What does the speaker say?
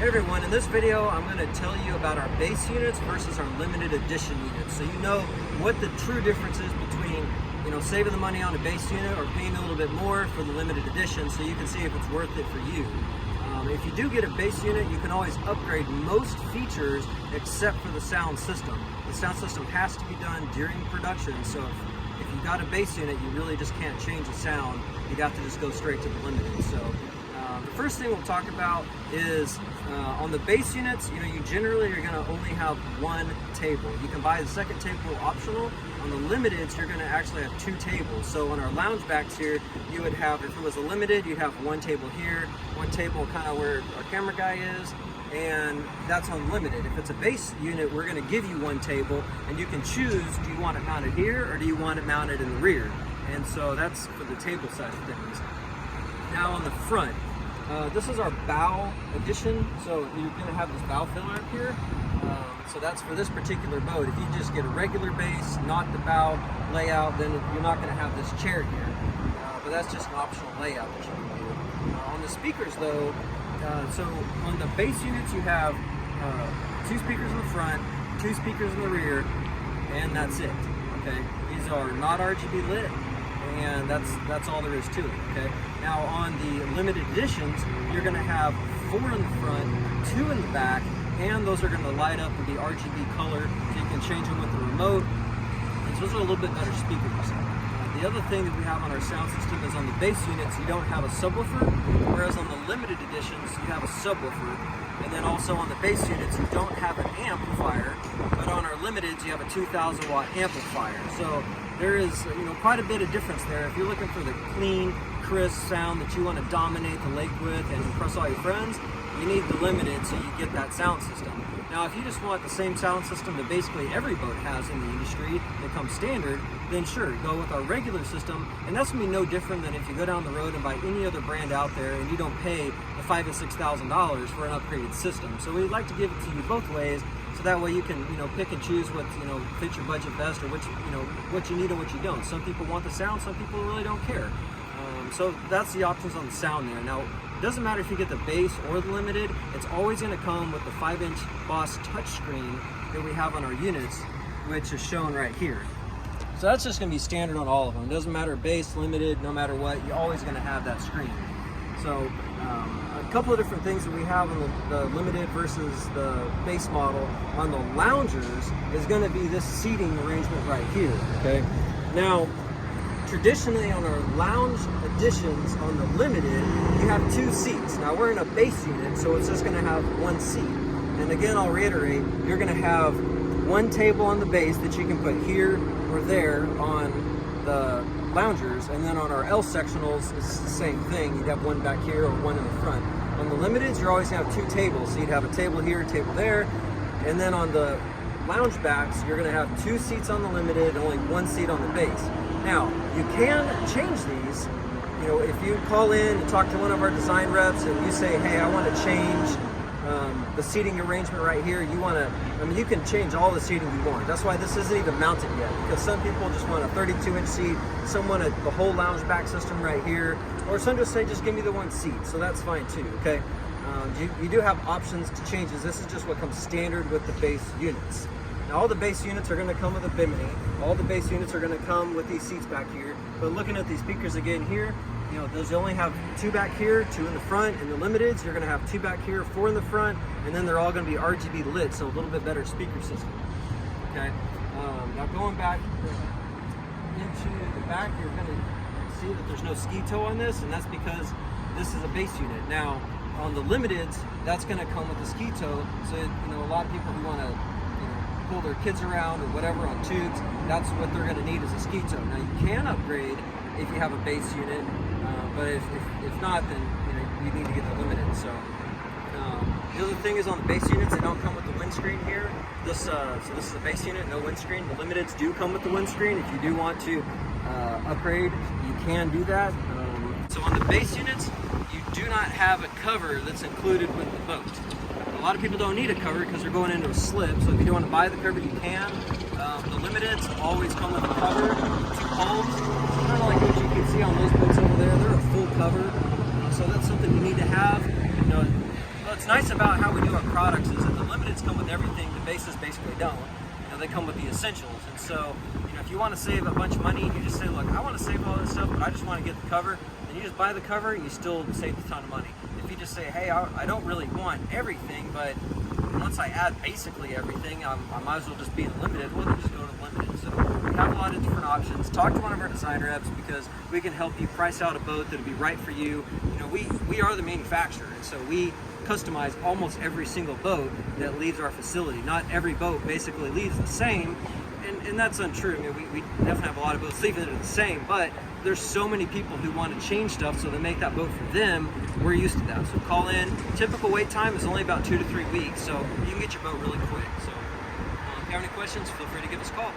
Hey everyone, in this video I'm going to tell you about our base units versus our limited edition units, so you know what the true difference is between saving the money on a base unit or paying a little bit more for the limited edition, so you can see if it's worth it for you. If you do get a base unit, you can always upgrade most features except for the sound system. The sound system has to be done during production, so if you got a base unit, you really just can't change the sound. You have to just go straight to the limited. So the first thing we'll talk about is on the base units, you generally are going to only have one table. You can buy the second table optional. On the limiteds, you're going to actually have two tables. So on our lounge backs here, you would have, if it was a limited, you'd have one table here, one table kind of where our camera guy is, and that's unlimited. If it's a base unit, we're going to give you one table, and you can choose, do you want it mounted here, or do you want it mounted in the rear? And so that's for the table side of things. Now on the front, this is our bow edition, so you're going to have this bow filler up here. So that's for this particular boat. If you just get a regular base, not the bow layout, then you're not going to have this chair here. But that's just an optional layout that you can do. On the speakers though, so on the base units you have two speakers in the front, two speakers in the rear, and that's it. Okay, these are not RGB lit, and that's all there is to it. Okay, now on the limited editions, you're going to have 4 in the front, 2 in the back, and those are going to light up and be RGB color, so you can change them with the remote. And so those are a little bit better speakers. The other thing that we have on our sound system is on the base units, you don't have a subwoofer, whereas on the limited editions, you have a subwoofer. And then also on the base units, you don't have an amplifier, but on our limiteds, you have a 2,000 watt amplifier. So there is quite a bit of difference there. If you're looking for the clean, crisp sound that you want to dominate the lake with and impress all your friends, you need the limited so you get that sound system. Now if you just want the same sound system that basically every boat has in the industry that comes standard, then sure, go with our regular system, and that's going to be no different than if you go down the road and buy any other brand out there and you don't pay the $5,000 and $6,000 for an upgraded system. So we'd like to give it to you both ways, so that way you can pick and choose what fits your budget best, or what you need and what you don't. Some people want the sound, some people really don't care. So that's the options on the sound there. Now, it doesn't matter if you get the base or the limited, it's always going to come with the 5-inch Boss touchscreen that we have on our units, which is shown right here. So that's just going to be standard on all of them. It doesn't matter base, limited, no matter what, you're always going to have that screen. So a couple of different things that we have on the limited versus the base model on the loungers is going to be this seating arrangement right here. Okay. Now, traditionally on our lounge editions on the limited, you have 2 seats. Now we're in a base unit, so it's just going to have 1 seat. And again, I'll reiterate, you're going to have 1 table on the base that you can put here or there on the loungers, and then on our L sectionals, it's the same thing. You'd have 1 back here or 1 in the front. On the limiteds, you're always going to have 2 tables. So you'd have a table here, a table there, and then on the lounge backs, you're going to have 2 seats on the limited and only 1 seat on the base. Now, you can change these. If you call in and talk to one of our design reps and you say, hey, I want to change the seating arrangement right here, you can change all the seating you want. That's why this isn't even mounted yet, because some people just want a 32-inch seat, some want the whole lounge back system right here, or some just say, just give me the 1 seat. So that's fine too, okay? You do have options to change this. This is just what comes standard with the base units. Now all the base units are going to come with a bimini. All the base units are going to come with these seats back here. But looking at these speakers again here, those only have 2 back here, 2 in the front. In the limiteds, you're going to have 2 back here, 4 in the front, and then they're all going to be RGB lit, so a little bit better speaker system. Okay. Now going back into the back, you're going to see that there's no ski tow on this, and that's because this is a base unit. Now on the limiteds, that's going to come with the ski tow. So a lot of people who want to pull their kids around or whatever on tubes, that's what they're going to need is a ski tow. Now you can upgrade if you have a base unit, but if not, then you need to get the limited. So the other thing is on the base units, they don't come with the windscreen here. So this is a base unit, no windscreen. The limiteds do come with the windscreen. If you do want to upgrade, you can do that. So on the base units, you do not have a cover that's included with the boat. A lot of people don't need a cover because they're going into a slip, so if you don't want to buy the cover, you can. The limiteds always come with a cover, 2 palms. Kind of like what you can see on those boats over there. They're a full cover, so that's something you need to have. what's nice about how we do our products is that the limiteds come with everything the bases basically don't. They come with the essentials. And so, if you want to save a bunch of money, you just say, look, I want to save all this stuff, but I just want to get the cover, then you just buy the cover and you still save a ton of money. If you just say, hey, I don't really want everything, but once I add basically everything, I might as well just be in limited, well, then just go to limited. So we have a lot of different options. Talk to one of our design reps because we can help you price out a boat that'll be right for you. We are the manufacturer, and so we customize almost every single boat that leaves our facility. Not every boat basically leaves the same, and that's untrue. We definitely have a lot of boats leaving it the same, but there's so many people who want to change stuff so they make that boat for them. We're used to that. So call in. Typical wait time is only about 2 to 3 weeks, so you can get your boat really quick. So if you have any questions, feel free to give us a call.